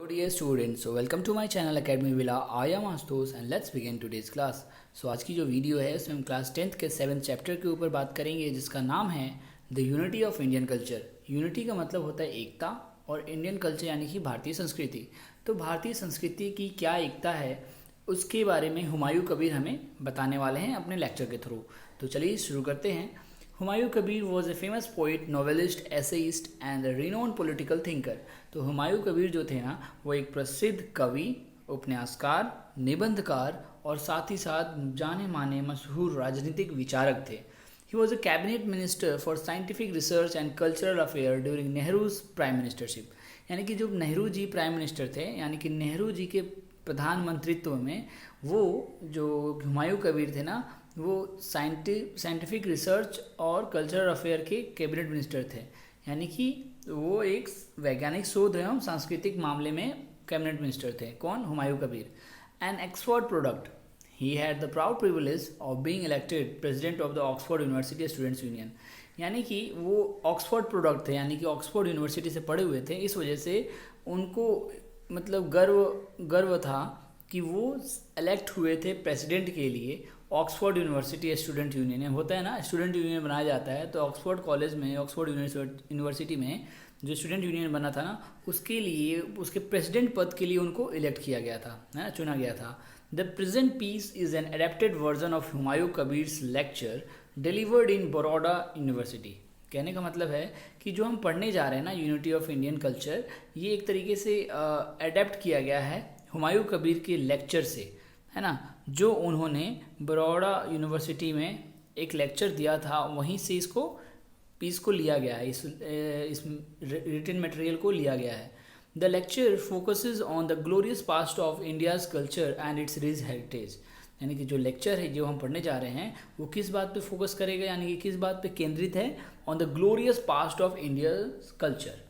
Hello dear students, so welcome to my channel Academy Villa. I am Astos and let's begin today's class. So आज की जो video है उसमें हम class 10th के 7th chapter के ऊपर बात करेंगे जिसका नाम है the unity of Indian culture. Unity का मतलब होता है एकता और इंडियन कल्चर यानी कि भारतीय संस्कृति। तो भारतीय संस्कृति की क्या एकता है उसके बारे में हुमायूं कबीर हमें बताने वाले हैं अपने लेक्चर के थ्रू। तो चलिए शुरू करते हैं। Humayun Kabir was a famous poet, novelist, essayist and renowned political thinker. तो हुमायूं कबीर जो थे ना वो एक प्रसिद्ध कवि, उपन्यासकार, निबंधकार और साथ ही साथ जाने माने मशहूर राजनीतिक विचारक थे। He was a cabinet minister for scientific research and cultural affair during Nehru's prime ministership. यानी कि जब नेहरू जी प्राइम मिनिस्टर थे, यानी कि नेहरू जी के प्रधानमंत्रित्व में वो जो हुमायूं कबीर थे ना वो साइंटिफिक रिसर्च और कल्चरल अफेयर के कैबिनेट मिनिस्टर थे। यानी कि वो एक वैज्ञानिक शोध एवं सांस्कृतिक मामले में कैबिनेट मिनिस्टर थे। कौन? Humayun Kabir. An Oxford product, he had the proud privilege of being elected president of the Oxford university students union. यानी कि वो ऑक्सफोर्ड प्रोडक्ट थे, यानी कि ऑक्सफोर्ड यूनिवर्सिटी से पढ़े हुए थे। इस वजह से उनको मतलब गर्व था कि वो इलेक्ट हुए थे प्रेसिडेंट के लिए ऑक्सफोर्ड यूनिवर्सिटी स्टूडेंट यूनियन। होता है ना, स्टूडेंट यूनियन बनाया जाता है, तो ऑक्सफोर्ड कॉलेज में, ऑक्सफोर्ड यूनिवर्सिटी में जो स्टूडेंट यूनियन बना था ना उसके लिए, उसके प्रेसिडेंट पद के लिए उनको इलेक्ट किया गया था, है ना, चुना गया था। The present piece is an adapted version of Humayun Kabir's lecture delivered in Baroda university. कहने का मतलब है कि जो हम पढ़ने जा रहे हैं ना, यूनिटी ऑफ इंडियन कल्चर, ये एक तरीके से अडेप्ट किया गया है हुमायूं कबीर के लेक्चर से, है ना, जो उन्होंने बड़ौदा यूनिवर्सिटी में एक लेक्चर दिया था, वहीं से इसको पीस को लिया गया है, इस रिटन मटेरियल को लिया गया है। The lecture focuses on the glorious past of India's culture and it's rich heritage. यानी कि जो लेक्चर है जो हम पढ़ने जा रहे हैं वो किस बात पे फोकस करेगा, यानी कि किस बात पे केंद्रित है? On the glorious past of India's culture,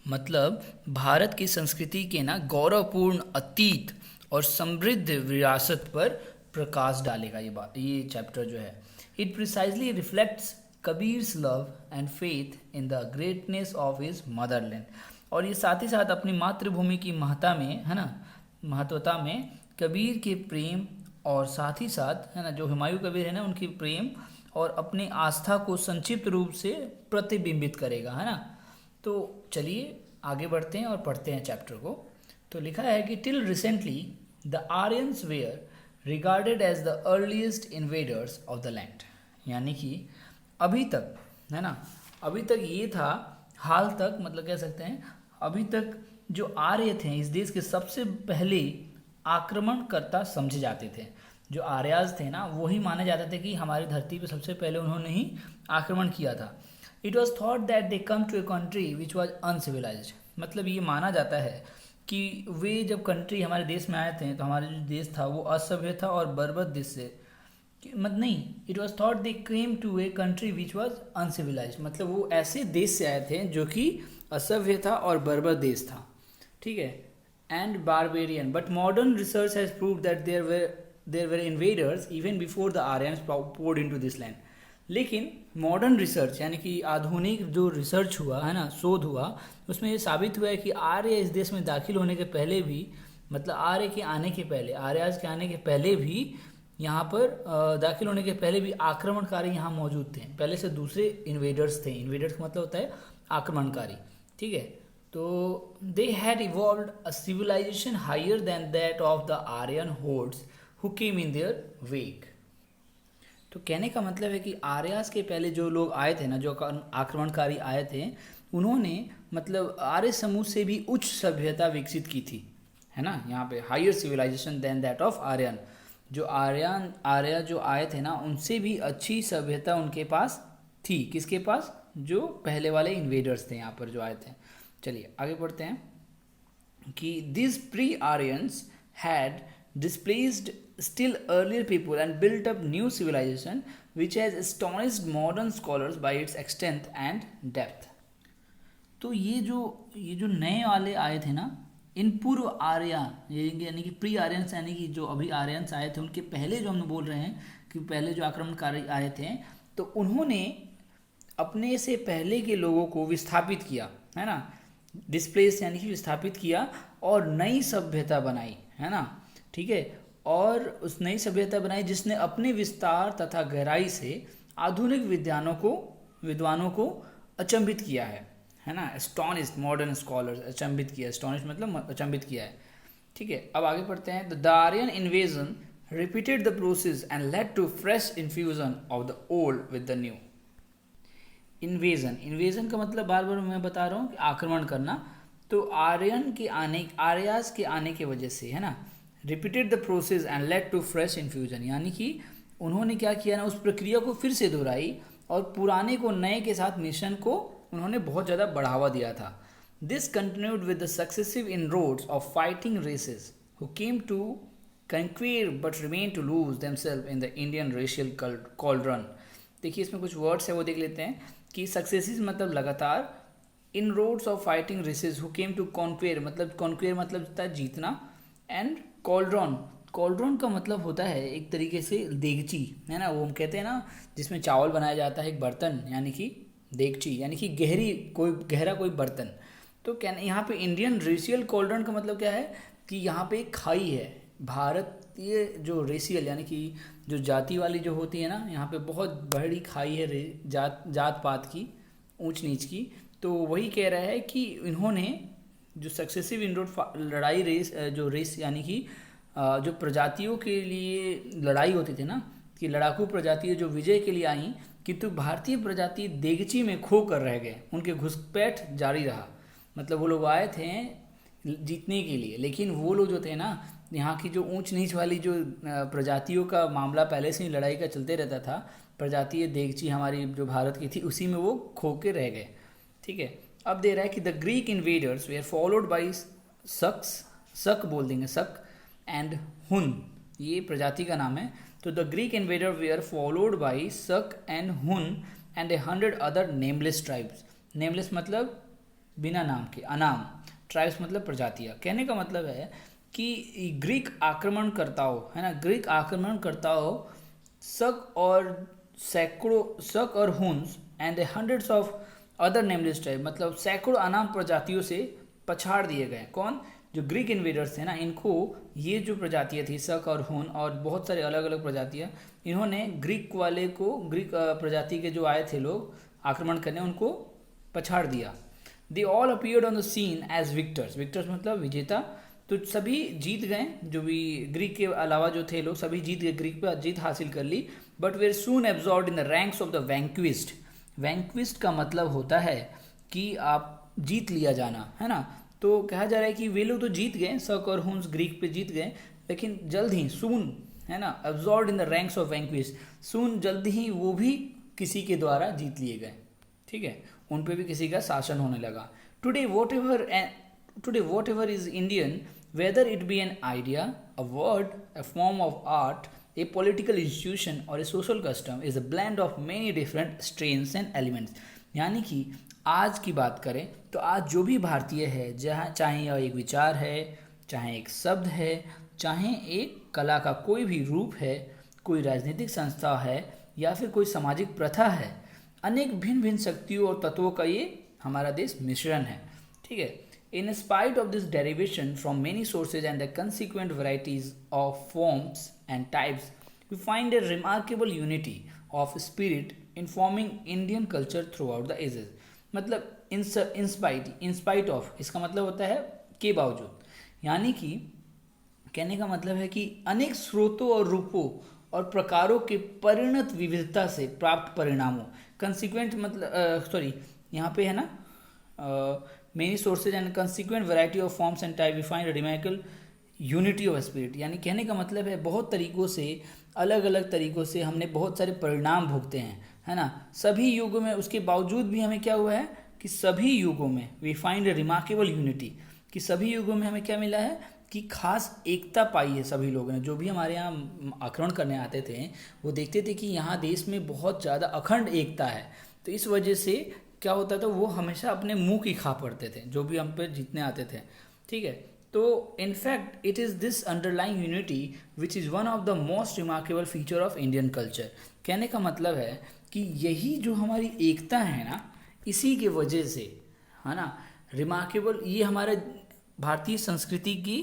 मतलब भारत की संस्कृति के ना गौरवपूर्ण अतीत और समृद्ध विरासत पर प्रकाश डालेगा ये चैप्टर जो है। It precisely reflects Kabir's love and faith in the greatness of his motherland. और ये साथ ही साथ अपनी मातृभूमि की महत्ता में, है ना, महत्वता में कबीर के प्रेम और साथ ही साथ, है ना, जो हुमायूं कबीर है ना उनकी प्रेम और अपनी आस्था को संक्षिप्त रूप से प्रतिबिंबित करेगा, है ना। तो चलिए आगे बढ़ते हैं और पढ़ते हैं चैप्टर को। तो लिखा है कि till recently the Aryans were regarded as the earliest invaders of the land. यानी कि अभी तक, है ना, अभी तक ये था, हाल तक मतलब कह सकते हैं, अभी तक जो आर्य थे इस देश के सबसे पहले आक्रमणकर्ता समझे जाते थे। जो आर्याज थे ना वही माने जाते थे कि हमारी धरती पे सबसे पहले उन्होंने ही आक्रमण किया था। It was thought that they come to a country which was uncivilised. मतलब ये माना जाता है कि वे जब कंट्री हमारे देश में आए थे तो हमारा जो देश था वो असभ्य था और बर्बर देश से, मत नहीं, it was thought they came to a country which was uncivilised. मतलब वो ऐसे देश से आए थे जो कि असभ्य था और बर्बर देश था, ठीक है, and barbarian. But modern research has proved that there were invaders even before the Aryans poured into this land. लेकिन मॉडर्न रिसर्च यानी कि आधुनिक जो रिसर्च हुआ है ना, शोध हुआ, उसमें ये साबित हुआ है कि आर्य इस देश में दाखिल होने के पहले भी, मतलब आर्य के आने के पहले, आर्याज के आने के पहले भी यहाँ पर दाखिल होने के पहले भी आक्रमणकारी यहाँ मौजूद थे। पहले से दूसरे इन्वेडर्स थे। इन्वेडर्स का मतलब होता है आक्रमणकारी, ठीक है। तो they had evolved a civilization higher than that of the Aryan hordes who came in their wake. तो कहने का मतलब है कि आर्यास के पहले जो लोग आए थे ना, जो आक्रमणकारी आए थे, उन्होंने मतलब आर्य समूह से भी उच्च सभ्यता विकसित की थी, है ना, यहाँ पे higher civilisation than that of Aryan. जो आर्य जो आए थे ना उनसे भी अच्छी सभ्यता उनके पास थी। किसके पास? जो पहले वाले इन्वेडर्स थे यहाँ पर जो आए थे। चलिए आगे बढ़ते हैं कि this pre Aryans had displaced still earlier people and built up new civilization which has astonished modern scholars by its extent and depth। तो ये जो नए वाले आए थे ना, इन पूर्व आर्या यानी कि प्री आर्यंस, यानी कि जो अभी आर्यंस आए थे उनके पहले जो हम बोल रहे हैं कि पहले जो आक्रमणकारी आए थे, तो उन्होंने अपने से पहले के लोगों को विस्थापित किया, है ना, डिस्प्लेस यानी कि विस्थापित किया और नई सभ्यता बनाई, है ना, ठीक है। और उस नई सभ्यता बनाई जिसने अपने विस्तार तथा गहराई से आधुनिक विद्वानों को अचंभित किया है ना। एस्टोनिश्ड मॉडर्न स्कॉलर्स, अचंभित किया, एस्टोनिश मतलब अचंभित किया है, ठीक है। अब आगे पढ़ते हैं। The Aryan invasion repeated the process and led to fresh infusion of the old with the new. Invasion का मतलब बार बार मैं बता रहा हूँ कि आक्रमण करना। तो आर्यास के आने की वजह से, है ना, repeated the process and led to fresh infusion, यानी कि उन्होंने क्या किया ना, उस प्रक्रिया को फिर से दोहराई और पुराने को नए के साथ मिश्रण को उन्होंने बहुत ज़्यादा बढ़ावा दिया था। This continued with the successive inroads of fighting races who came to conquer but remain to lose themselves in the Indian racial cauldron. देखिए इसमें कुछ वर्ड्स है वो देख लेते हैं कि सक्सेसिव मतलब लगातार, inroads of fighting races who came to conquer मतलब होता है जीतना, एंड कॉल्ड्रॉन का मतलब होता है एक तरीके से देगची, है ना, वो हम कहते हैं ना जिसमें चावल बनाया जाता है, एक बर्तन, यानी कि देगची, यानी कि गहरा कोई बर्तन। तो यहाँ पे इंडियन रेशियल कॉल्ड्रॉन का मतलब क्या है कि यहाँ पे एक खाई है। भारतीय जो रेशियल यानी कि जो जाति वाली जो होती है ना, यहाँ पे बहुत बड़ी खाई है जात पात की, ऊंच नीच की। तो वही कह रहा है कि इन्होंने जो सक्सेसिव इनरोड रेस यानी कि जो प्रजातियों के लिए लड़ाई होती थी ना, कि लड़ाकू प्रजातियाँ जो विजय के लिए आई, किंतु भारतीय प्रजाति देगची में खो कर रह गए, उनके घुसपैठ जारी रहा। मतलब वो लोग आए थे जीतने के लिए, लेकिन वो लोग जो थे ना, यहाँ की जो ऊंच नीच वाली जो प्रजातियों का मामला पहले से ही लड़ाई का चलते रहता था, प्रजातीय देगची हमारी जो भारत की थी, उसी में वो खो के रह गए, ठीक है। अब दे रहा है कि the Greek invaders were followed by Shaka बोल देंगे, शक एंड हुन, ये प्रजाति का नाम है। तो the Greek invader were followed by Shaka and Hun and 100 other nameless tribes. Nameless मतलब बिना नाम के, अनाम, ट्राइब्स मतलब प्रजातियाँ। कहने का मतलब है कि ग्रीक आक्रमणकर्ताओं, है ना, ग्रीक आक्रमणकर्ताओं शक और Hund's and hundreds of other nameless tribe, मतलब सैकड़ों अनाम प्रजातियों से पछाड़ दिए गए। कौन? जो ग्रीक इन्वेडर्स थे ना, इनको ये जो प्रजातियाँ थी शक और हुन और बहुत सारे अलग अलग प्रजातियाँ, इन्होंने ग्रीक प्रजाति के जो आए थे लोग आक्रमण करने, उनको पछाड़ दिया। They all appeared on the scene as victors मतलब विजेता। तो सभी जीत गए, जो भी ग्रीक के अलावा जो थे लोग सभी जीत गए, ग्रीक पर जीत हासिल कर ली। But were soon absorbed in the ranks of the vanquished. Vanquished का मतलब होता है कि आप जीत लिया जाना, है ना। तो कहा जा रहा है कि वे लोग तो जीत गए, शक और हुन्स ग्रीक पे जीत गए, लेकिन जल्द ही सून, है ना, absorbed in the ranks of vanquished, soon जल्द ही वो भी किसी के द्वारा जीत लिए गए, ठीक है, उन पे भी किसी का शासन होने लगा। Today what ever is Indian, whether it be an idea, a word, a form of art, a political institution or a social custom is a blend of many different strains and elements। यानी कि आज की बात करें तो आज जो भी भारतीय है, जहाँ चाहे यह एक विचार है, चाहे एक शब्द है, चाहे एक कला का कोई भी रूप है, कोई राजनीतिक संस्था है, या फिर कोई सामाजिक प्रथा है, अनेक भिन्न भिन्न शक्तियों और तत्वों का ये हमारा देश मिश्रण है, ठीक है। In spite of this derivation from many sources and the consequent varieties of forms and types, we find a remarkable unity of spirit informing Indian culture throughout the ages। मतलब in spite of, इसका मतलब होता है के बावजूद, यानी कि कहने का मतलब है कि अनेक स्रोतों और रूपों और प्रकारों के परिणत विविधता से प्राप्त परिणामों, कंसिक्वेंट मतलब यहाँ पे है ना, many sources and consequent variety of forms and type we find a remarkable unity of spirit। यानी कहने का मतलब है बहुत तरीकों से, अलग अलग तरीकों से हमने बहुत सारे परिणाम भोगते हैं, है ना, सभी युगों में। उसके बावजूद भी हमें क्या हुआ है कि सभी युगों में we find a remarkable unity, कि सभी युगों में हमें क्या मिला है कि खास एकता पाई है सभी लोगों ने। जो भी हमारे यहाँ आक्रमण करने आते थे वो देखते थे कि यहाँ देश में बहुत ज़्यादा अखंड एकता है, तो इस वजह से क्या होता था, वो हमेशा अपने मुंह की खा पड़ते थे जो भी हम पे जीतने आते थे, ठीक है। तो in fact it is this underlying unity which is one of the most remarkable feature of Indian culture. कहने का मतलब है कि यही जो हमारी एकता है ना, इसी के वजह से, है ना, रिमार्केबल, ये हमारा भारतीय संस्कृति की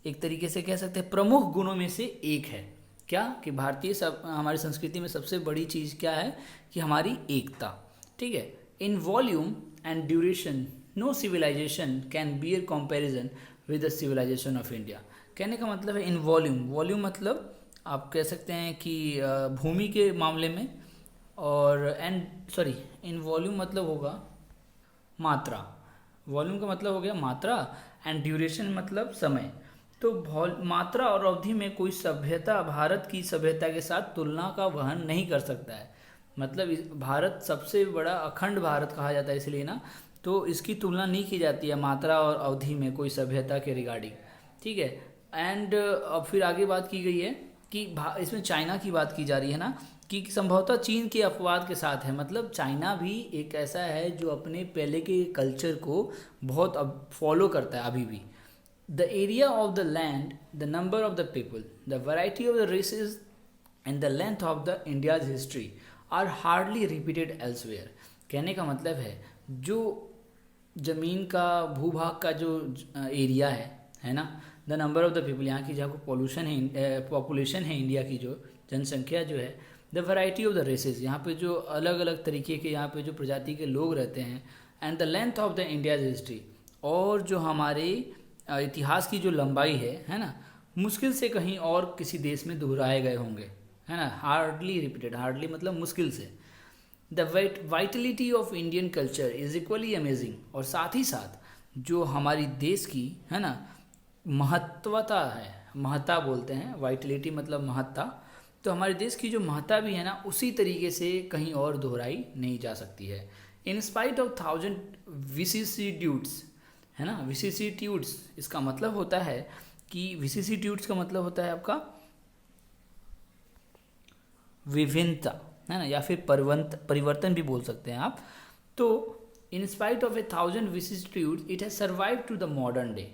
एक तरीके से कह सकते हैं प्रमुख गुणों में से एक है। क्या कि हमारी संस्कृति में सबसे बड़ी चीज़ क्या है कि हमारी एकता। ठीक है। In volume and duration no civilisation can bear comparison with the civilisation of India. कहने का मतलब है इन वॉल्यूम मतलब आप कह सकते हैं कि भूमि के मामले में, और इन वॉल्यूम मतलब होगा मात्रा। वॉल्यूम का मतलब हो गया मात्रा, एंड ड्यूरेशन मतलब समय। तो मात्रा और अवधि में कोई सभ्यता भारत की सभ्यता के साथ तुलना का वहन नहीं कर सकता है। मतलब भारत सबसे बड़ा अखंड भारत कहा जाता है इसलिए ना, तो इसकी तुलना नहीं की जाती है मात्रा और अवधि में कोई सभ्यता के रिगार्डिंग। ठीक है। एंड अब फिर आगे बात की गई है कि इसमें चाइना की बात की जा रही है ना, कि संभवतः चीन के अपवाद के साथ है। मतलब चाइना भी एक ऐसा है जो अपने पहले के कल्चर को बहुत अब फॉलो करता है अभी भी। The area of the land, the number of the people, the variety of the races and the length of the India's history are hardly repeated elsewhere. कहने का मतलब है जो जमीन का भूभाग का जो एरिया है ना, the number of the people, यहाँ की जहाँ पॉपुलेशन है इंडिया की जो जनसंख्या जो है, the variety of the races, यहाँ पे जो अलग अलग तरीके के यहाँ पे जो प्रजाति के लोग रहते हैं, and the length of the India's history, और जो हमारे इतिहास की जो लंबाई है ना, मुश्किल से कहीं और किसी देश में दोहराए गए होंगे, है ना। हार्डली रिपीटेड, हार्डली मतलब मुश्किल से। The Vitality of Indian culture is equally amazing, और साथ ही साथ जो हमारी देश की है ना महत्वता है, महत्ता बोलते हैं, वाइटलिटी मतलब महत्ता, तो हमारे देश की जो महत्ता भी है ना उसी तरीके से कहीं और दोहराई नहीं जा सकती है। इन स्पाइट ऑफ 1000 विसिसिट्यूड्स, है ना, विसिसिट्यूड्स इसका मतलब होता है कि विसिसिट्यूड्स का मतलब होता है आपका विभिन्नता, है ना, या फिर परिवर्तन भी बोल सकते हैं आप। तो in spite of 1000 vicissitudes it has survive to the modern day.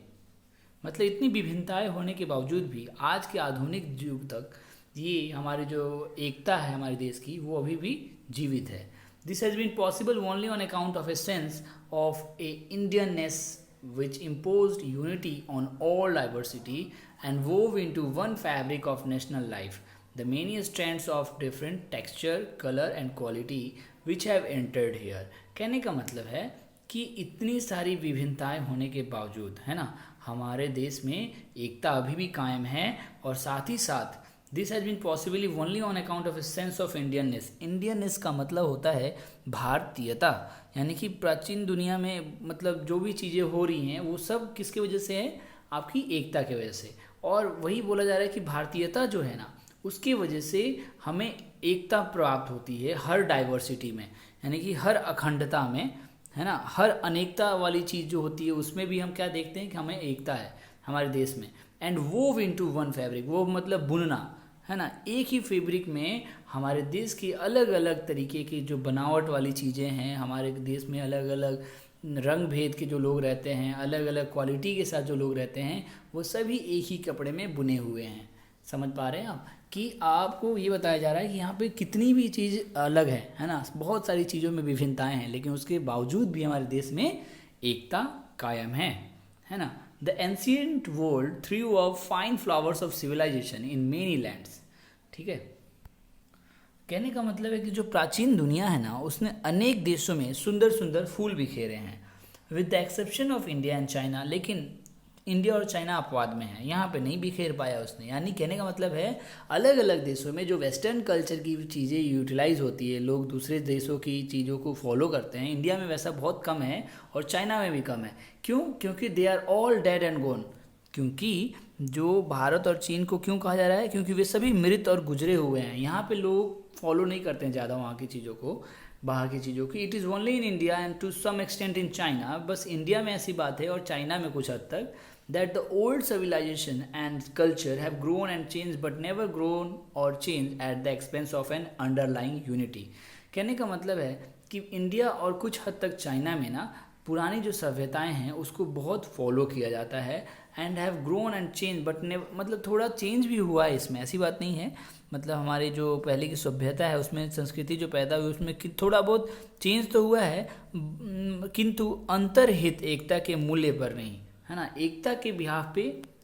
मतलब इतनी विभिन्नताएं होने के बावजूद भी आज के आधुनिक युग तक ये हमारी जो एकता है हमारे देश की वो अभी भी जीवित है। This has been possible only on account of a sense of a Indianness which imposed unity on all diversity and wove into one fabric of national life the many strands of different texture, color and quality which have entered here। कहने का मतलब है कि इतनी सारी विभिन्नताएं होने के बावजूद, है ना, हमारे देश में एकता अभी भी कायम है, और साथ ही साथ this has been possibly only on account of a sense of Indianness. Indianness का मतलब होता है भारतीयता, यानी कि प्राचीन दुनिया में मतलब जो भी चीज़ें हो रही हैं वो सब किसकी वजह से है, आपकी एकता की वजह से। और वही बोला जा रहा है कि भारतीयता जो है ना उसकी वजह से हमें एकता प्राप्त होती है हर डाइवर्सिटी में, यानी कि हर अखंडता में, है ना, हर अनेकता वाली चीज़ जो होती है उसमें भी हम क्या देखते हैं कि हमें एकता है हमारे देश में। एंड वोव इनटू वन फैब्रिक, वो मतलब बुनना, है ना, एक ही फैब्रिक में हमारे देश की अलग अलग तरीके की जो बनावट वाली चीज़ें हैं, हमारे देश में अलग अलग रंग भेद के जो लोग रहते हैं, अलग अलग क्वालिटी के साथ जो लोग रहते हैं, वो सभी एक ही कपड़े में बुने हुए हैं। समझ पा रहे हैं आप कि आपको ये बताया जा रहा है कि यहाँ पे कितनी भी चीज़ अलग है ना, बहुत सारी चीज़ों में विभिन्नताएं हैं, लेकिन उसके बावजूद भी हमारे देश में एकता कायम है ना। The ancient world threw of fine flowers of civilisation in many lands. ठीक है। कहने का मतलब है कि जो प्राचीन दुनिया है ना उसने अनेक देशों में सुंदर सुंदर फूल बिखेरे हैं, with the exception of India and China. लेकिन इंडिया और चाइना अपवाद में है, यहाँ पे नहीं बिखेर पाया उसने। यानी कहने का मतलब है अलग अलग देशों में जो वेस्टर्न कल्चर की चीज़ें यूटिलाइज होती है, लोग दूसरे देशों की चीज़ों को फॉलो करते हैं, इंडिया में वैसा बहुत कम है और चाइना में भी कम है। क्यों? क्योंकि they are all dead and gone. क्योंकि जो भारत और चीन को क्यों कहा जा रहा है, क्योंकि वे सभी मृत और गुजरे हुए हैं। यहाँ पे लोग फॉलो नहीं करते हैं ज़्यादा वहाँ की चीज़ों को, बाहर की चीज़ों की। It is only in India and to some extent in China. बस इंडिया में ऐसी बात है और चाइना में कुछ हद तक, that the old civilization and culture have grown and changed but never grown or changed at the expense of an underlying unity। कहने का मतलब है कि इंडिया और कुछ हद तक चाइना में ना पुरानी जो सभ्यताएं हैं उसको बहुत फॉलो किया जाता है, and have grown and change but ने मतलब थोड़ा चेंज भी हुआ है इसमें, ऐसी बात नहीं है। मतलब हमारी जो पहले की सभ्यता है उसमें संस्कृति जो पैदा हुई उसमें थोड़ा बहुत चेंज तो हुआ है, किंतु अंतर्हित एकता के मूल्य पर नहीं, है ना, एकता के बिहाफ पे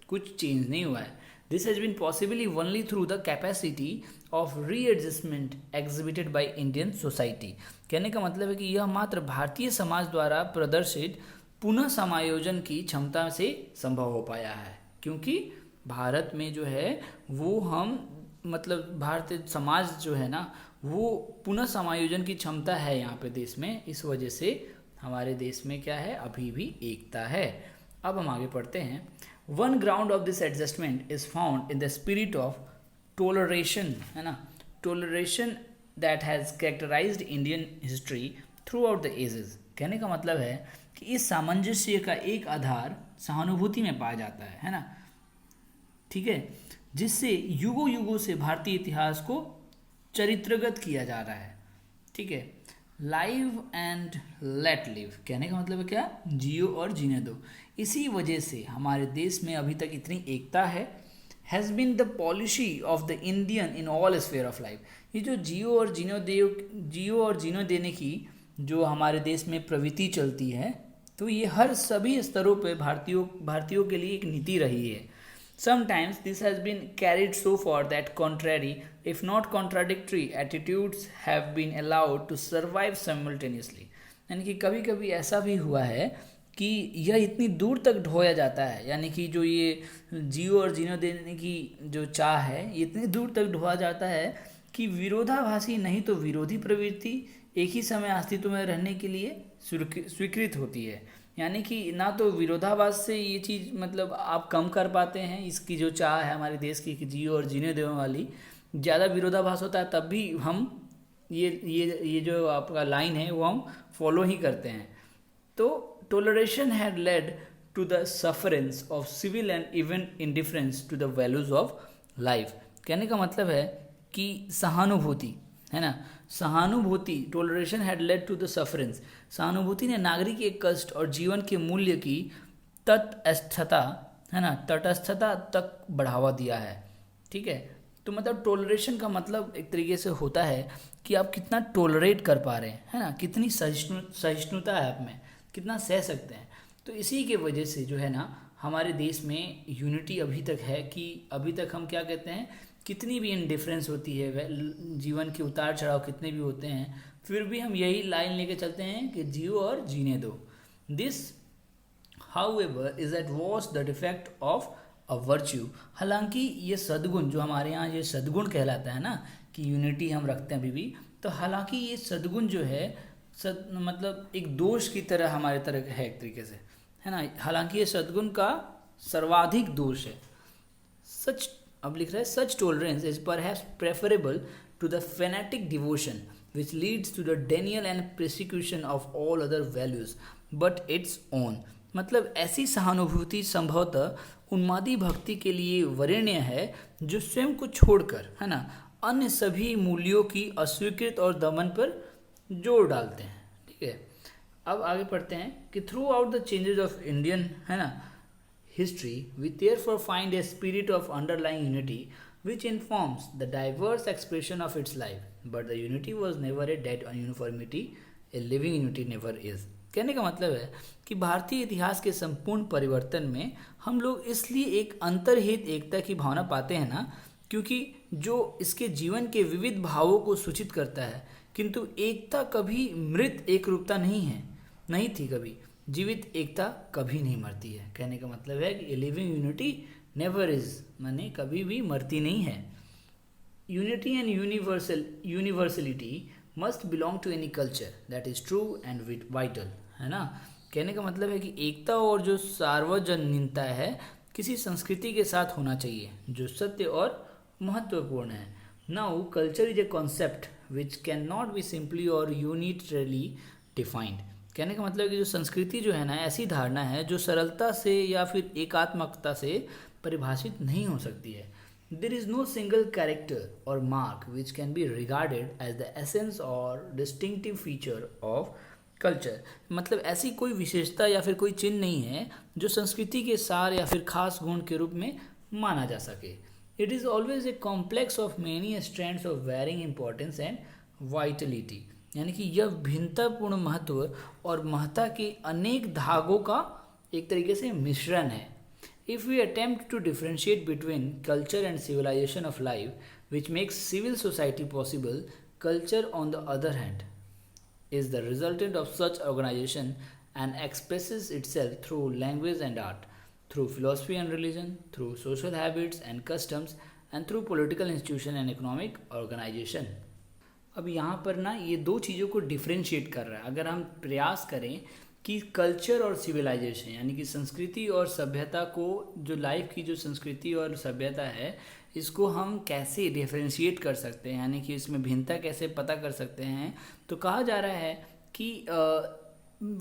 कुछ चेंज नहीं हुआ है। This has been possibly only through the capacity of readjustment exhibited by Indian society. कहने का मतलब है कि यह मात्र भारतीय समाज द्वारा प्रदर्शित पुनः समायोजन की क्षमता से संभव हो पाया है, क्योंकि भारत में जो है वो हम मतलब भारतीय समाज जो है ना वो पुनः समायोजन की क्षमता है यहाँ पे देश में, इस वजह से हमारे देश में क्या है, अभी भी एकता है। अब हम आगे पढ़ते हैं। One ground of this adjustment is found in the spirit of toleration, है ना, toleration that has characterized Indian history throughout the ages. कहने का मतलब है कि इस सामंजस्य का एक आधार सहानुभूति में पाया जाता है ना, ठीक है, जिससे युगों युगों से भारतीय इतिहास को चरित्रगत किया जा रहा है, ठीक है। लाइव एंड लेट लिव, कहने का मतलब है क्या, जियो और जीने दो। इसी वजह से हमारे देश में अभी तक इतनी एकता है। Has been the policy of the Indian in all sphere of life. ये जो जियो और जीनो देने की जो हमारे देश में प्रवृत्ति चलती है, तो ये हर सभी स्तरों पे भारतीयों के लिए एक नीति रही है। Sometimes this has been carried so far that contrary, if not contradictory, attitudes have been allowed to survive simultaneously. यानी कि कभी कभी ऐसा भी हुआ है कि यह इतनी दूर तक ढोया जाता है, यानी कि जो ये जियो और जीनो देने की जो चाह है ये इतनी दूर तक ढोया जाता है कि विरोधाभासी नहीं तो विरोधी प्रवृत्ति एक ही समय अस्तित्व में रहने के लिए स्वीकृत होती है। यानी कि ना तो विरोधाभास से ये चीज़ मतलब आप कम कर पाते हैं, इसकी जो चाह है हमारे देश की कि जियो और जीने देने वाली, ज़्यादा विरोधाभास होता है तब भी हम ये जो आपका लाइन है वो हम फॉलो ही करते हैं। तो toleration had led to the sufferance of civil and even indifference to the values of life. कहने का मतलब है कि सहानुभूति, है ना, सहानुभूति, toleration had led to the sufferance, सहानुभूति ने नागरिक के कष्ट और जीवन के मूल्य की तटस्थता, है ना, तटस्थता तक बढ़ावा दिया है, ठीक है। तो मतलब टोलरेशन का मतलब एक तरीके से होता है कि आप कितना टोलरेट कर पा रहे हैं, है ना, कितनी सहिष्णुता है आप में, कितना सह सकते हैं। तो इसी के वजह से जो है ना हमारे देश में यूनिटी अभी तक है कि अभी तक हम क्या कहते हैं, कितनी भी इनडिफरेंस होती है, जीवन के उतार चढ़ाव कितने भी होते हैं, फिर भी हम यही लाइन लेके चलते हैं कि जियो और जीने दो। This however is at once the defect of a virtue. हालांकि ये सद्गुण जो हमारे यहाँ ये सद्गुण कहलाता है ना कि यूनिटी हम रखते हैं अभी भी, तो हालांकि ये सद्गुण जो है मतलब एक दोष की तरह हमारे तरह है एक तरीके से, है ना। हालांकि ये सद्गुण का सर्वाधिक दोष है। सच अब लिख रहा है such tolerance is perhaps preferable to the fanatic devotion which leads to the denial and prosecution of all other values but its own. मतलब ऐसी सहानुभूति संभवतः उन्मादी भक्ति के लिए वरेण्य है जो स्वयं को छोड़कर, है ना, अन्य सभी मूल्यों की अस्वीकृत और दमन पर जोर डालते हैं, ठीक है। अब आगे पढ़ते हैं कि through out the changes of Indian, है ना, history, we therefore find a spirit of underlying unity which informs the diverse expression of its life. But the unity was never a dead uniformity, a living unity never is. कहने का मतलब है कि भारतीय इतिहास के संपूर्ण परिवर्तन में हम लोग इसलिए एक अंतर्हित एकता की भावना पाते हैं ना, क्योंकि जो इसके जीवन के विविध भावों को सूचित करता है, किंतु एकता कभी मृत एक रूपता नहीं थी कभी। जीवित एकता कभी नहीं मरती है। कहने का मतलब है कि लिविंग यूनिटी नेवर इज, माने कभी भी मरती नहीं है। Unity and universality must belong to any culture that is true and vital, है ना। कहने का मतलब है कि एकता और जो सार्वजनीनता है किसी संस्कृति के साथ होना चाहिए जो सत्य और महत्वपूर्ण है। Now culture is a concept which can not be simply और यूनिटरली डिफाइंड। कहने का मतलब है कि जो संस्कृति जो है ना ऐसी धारणा है जो सरलता से या फिर एकात्मकता से परिभाषित नहीं हो सकती है। There is no single character or mark which can be regarded as the essence or distinctive feature of culture. मतलब ऐसी कोई विशेषता या फिर कोई चिन्ह नहीं है जो संस्कृति के सार या फिर खास गुण के रूप में माना जा सके। It is always a complex of many strands of varying importance and vitality. यानी कि यह भिन्नतापूर्ण महत्व और महत्ता के अनेक धागों का एक तरीके से मिश्रण है. If we attempt to differentiate between culture and civilization of life, which makes civil society possible, culture, on the other hand, is the resultant of such organization and expresses itself through language and art, through philosophy and religion, through social habits and customs, and through political institution and economic organization. अब यहाँ पर ना ये दो चीज़ों को differentiate कर रहा है. अगर हम प्रयास करें कि कल्चर और सिविलाइजेशन यानी कि संस्कृति और सभ्यता को, जो लाइफ की जो संस्कृति और सभ्यता है, इसको हम कैसे डिफ्रेंशिएट कर सकते हैं, यानी कि इसमें भिन्नता कैसे पता कर सकते हैं, तो कहा जा रहा है कि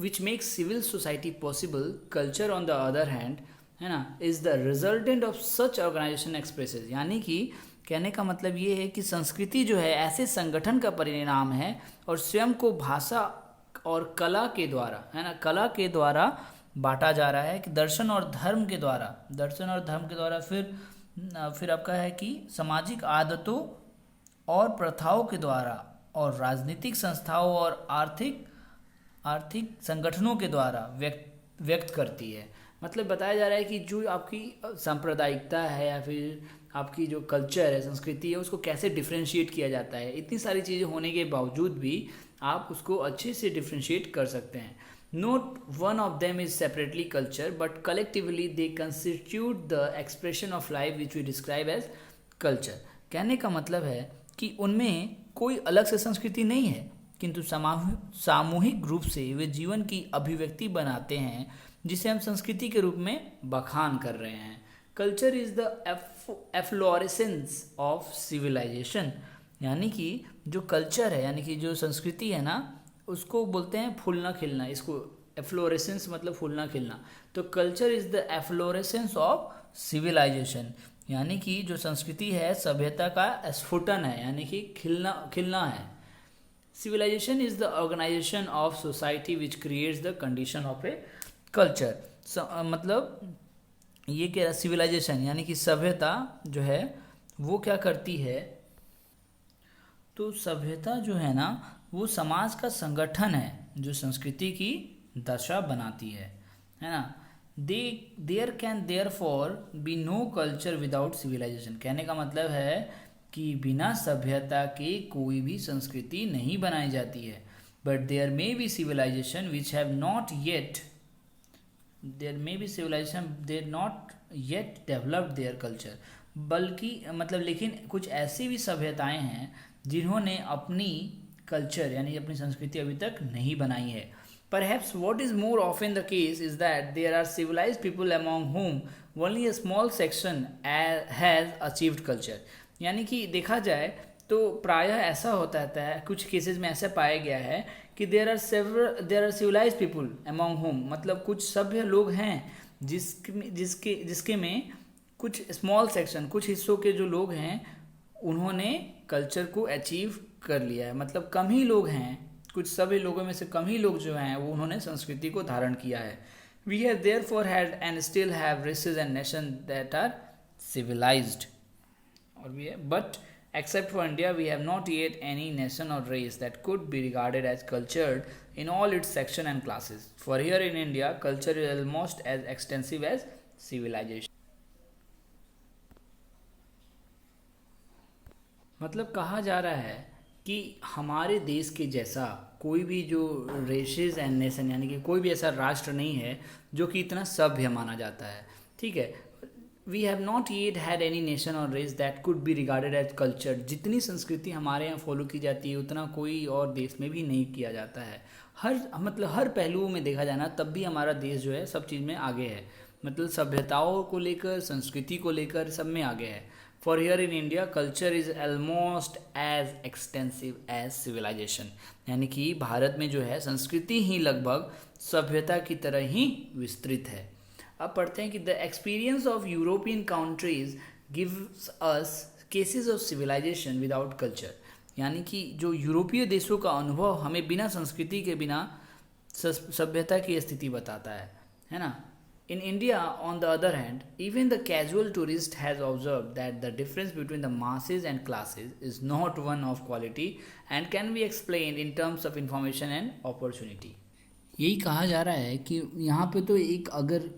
which makes civil society possible, culture on the other hand, है ना, is the resultant of such organisation expresses. यानी कि कहने का मतलब ये है कि संस्कृति जो है ऐसे संगठन का परिणाम है और स्वयं को भाषा और कला के द्वारा, है ना, कला के द्वारा बांटा जा रहा है कि दर्शन और धर्म के द्वारा फिर आपका है कि सामाजिक आदतों और प्रथाओं के द्वारा और राजनीतिक संस्थाओं और आर्थिक संगठनों के द्वारा व्यक्त करती है. मतलब बताया जा रहा है कि जो आपकी सांप्रदायिकता है या फिर आपकी जो कल्चर है, संस्कृति है, उसको कैसे डिफ्रेंशिएट किया जाता है. इतनी सारी चीज़ें होने के बावजूद भी आप उसको अच्छे से डिफ्रेंशिएट कर सकते हैं. Not one of them is separately culture but collectively they constitute the expression of life which we describe as culture. कहने का मतलब है कि उनमें कोई अलग से संस्कृति नहीं है, किंतु सामूहिक रूप से वे जीवन की अभिव्यक्ति बनाते हैं, जिसे हम संस्कृति के रूप में बखान कर रहे हैं. Culture is the efflorescence of civilisation. यानी कि जो कल्चर है, यानी कि जो संस्कृति है ना, उसको बोलते हैं फूलना खिलना. इसको एफ्लोरेसेंस मतलब फूलना खिलना. तो culture is the efflorescence of civilisation. यानी कि जो संस्कृति है सभ्यता का स्फुटन है, यानी कि खिलना है. Civilisation is the organisation of society which creates the condition of a culture. मतलब ये क्या, सिविलाइजेशन यानी कि सभ्यता जो है वो क्या करती है, तो सभ्यता जो है ना वो समाज का संगठन है जो संस्कृति की दशा बनाती है ना. There can therefore be no culture without civilisation. कहने का मतलब है कि बिना सभ्यता के कोई भी संस्कृति नहीं बनाई जाती है. But there may be civilisation which have not yet developed their culture. बल्कि मतलब लेकिन कुछ ऐसी भी सभ्यताएं हैं जिन्होंने अपनी कल्चर यानी अपनी संस्कृति अभी तक नहीं बनाई है. Perhaps what is more often the case is that there are civilized people among whom only a small section has achieved culture. यानी कि देखा जाए तो प्रायः ऐसा होता है, कुछ केसेस में ऐसा पाया गया है कि there are civilized people among whom, मतलब कुछ सभ्य लोग हैं जिसके में कुछ स्मॉल सेक्शन, कुछ हिस्सों के जो लोग हैं उन्होंने कल्चर को अचीव कर लिया है. मतलब कम ही लोग हैं, कुछ सभी लोगों में से कम ही लोग जो हैं वो उन्होंने संस्कृति को धारण किया है. We have therefore had and still have races and nation that are civilised. और भी है, but except for India we have not yet any nation or race that could be regarded as cultured in all its section and classes. For here in India culture is almost as extensive as civilization. मतलब कहा जा रहा है कि हमारे देश के जैसा कोई भी जो रेसेस एंड नेशन यानी कि कोई भी ऐसा राष्ट्र नहीं है जो कि इतना सभ्य माना जाता है. ठीक है, we have not yet had any nation or race that could be regarded as culture. जितनी संस्कृति हमारे यहाँ फॉलो की जाती है उतना कोई और देश में भी नहीं किया जाता है. हर पहलुओं में देखा जाना तब भी हमारा देश जो है सब चीज़ में आगे है. मतलब सभ्यताओं को लेकर, संस्कृति को लेकर सब में आगे है. For here in India culture is almost as extensive as civilisation. यानी कि भारत में जो है संस्कृति ही लगभग सभ्यता की तरह ही विस्तृत है. अब पढ़ते हैं कि the experience of European countries gives us cases of civilisation without culture. यानी कि जो यूरोपीय देशों का अनुभव हमें बिना संस्कृति के, बिना सभ्यता की स्थिति बताता है ना. In India, on the other hand, even the casual tourist has observed that the difference between the masses and classes is not one of quality and can be explained in terms of information and opportunity. यही कहा जा रहा है कि यहाँ पे तो एक अगर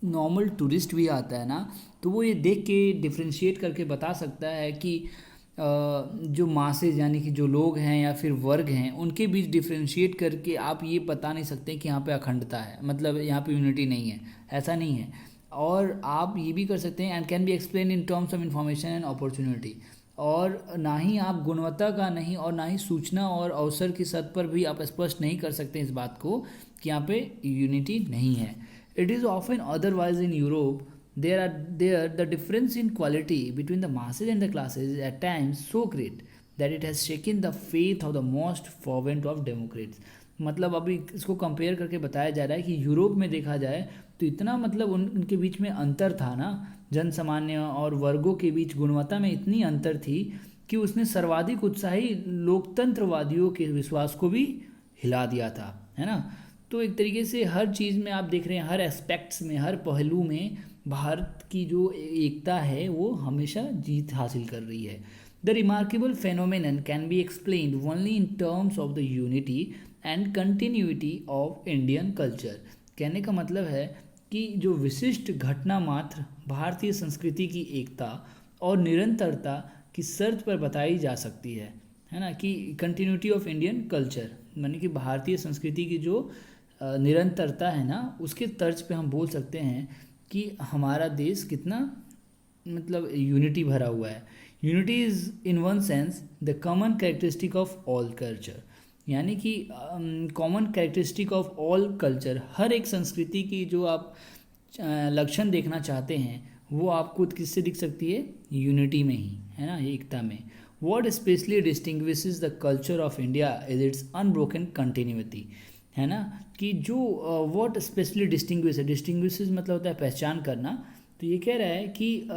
नॉर्मल टूरिस्ट भी आता है ना, तो वो ये देख के डिफ्रेंशिएट करके बता सकता है कि जो मासेज यानी कि जो लोग हैं या फिर वर्ग हैं उनके बीच डिफ्रेंशिएट करके आप ये बता नहीं सकते कि यहाँ पे अखंडता है, मतलब यहाँ पे यूनिटी नहीं है, ऐसा नहीं है। और आप ये भी कर सकते हैं and can be explain in terms of information and opportunity. और ना ही आप गुणवत्ता का नहीं और ना ही सूचना और अवसर की सतह पर भी आप स्पष्ट नहीं कर सकते इस बात को कि यहाँ पे यूनिटी नहीं है। It is often otherwise in Europe there the difference in quality between the masses and the classes is at times so great that it has shaken the faith of the most fervent of democrats। मतलब अभी इसको compare करके बताया जा रहा है कि Europe में देखा जाए तो इतना मतलब उनके बीच में अंतर था ना, जन सामान्य और वर्गों के बीच गुणवत्ता में इतनी अंतर थी कि उसने सर्वाधिक उत्साही लोकतंत्रवादियों के विश्वास को भी हिला दिया था, है ना। तो एक तरीके से हर चीज़ में आप देख रहे हैं, हर एस्पेक्ट्स में, हर पहलू में भारत की जो एकता है वो हमेशा जीत हासिल कर रही है। The remarkable phenomenon can be explained only in terms of the unity and continuity of Indian culture. कहने का मतलब है कि जो विशिष्ट घटना मात्र भारतीय संस्कृति की एकता और निरंतरता की शर्त पर बताई जा सकती है ना, कि कंटिन्यूटी ऑफ इंडियन कल्चर यानी कि भारतीय संस्कृति की जो निरंतरता है ना, उसके तर्ज पे हम बोल सकते हैं कि हमारा देश कितना मतलब यूनिटी भरा हुआ है। Unity is in one sense the common characteristic of all culture, यानी कि common characteristic of all culture, हर एक संस्कृति की जो आप लक्षण देखना चाहते हैं वो आपको किससे दिख सकती है, यूनिटी में ही, है ना, एकता में। What specially distinguishes the culture of India is it's unbroken continuity, है ना, कि जो व्हाट स्पेशली डिस्टिंग्विशेस मतलब होता है पहचान करना। तो ये कह रहा है कि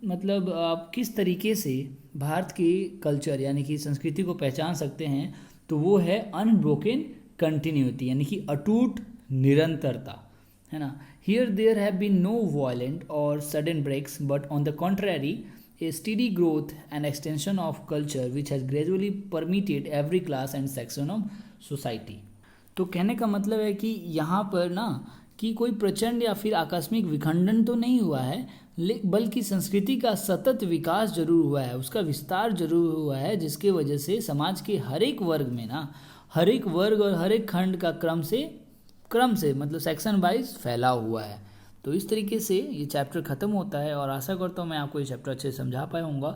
मतलब आप किस तरीके से भारत की कल्चर यानी कि संस्कृति को पहचान सकते हैं, तो वो है अनब्रोकन कंटिन्यूटी यानी कि अटूट निरंतरता, है ना। Here there have been no violent or sudden breaks but on the contrary a steady growth and extension of culture which has gradually permeated every class and section of society। तो कहने का मतलब है कि यहाँ पर ना कि कोई प्रचंड या फिर आकस्मिक विखंडन तो नहीं हुआ है, बल्कि संस्कृति का सतत विकास जरूर हुआ है, उसका विस्तार जरूर हुआ है, जिसके वजह से समाज के हर एक वर्ग में ना, हर एक वर्ग और हर एक खंड का क्रम से मतलब सेक्शन वाइज फैला हुआ है। तो इस तरीके से ये चैप्टर ख़त्म होता है और आशा करता हूँ मैं आपको ये चैप्टर अच्छे से समझा पाया हूँगा।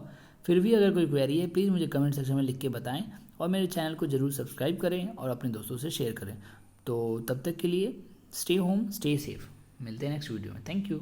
फिर भी अगर कोई क्वेरी है प्लीज़ मुझे कमेंट सेक्शन में लिख के बताएं और मेरे चैनल को ज़रूर सब्सक्राइब करें और अपने दोस्तों से शेयर करें। तो तब तक के लिए स्टे होम स्टे सेफ, मिलते हैं नेक्स्ट वीडियो में। Thank you.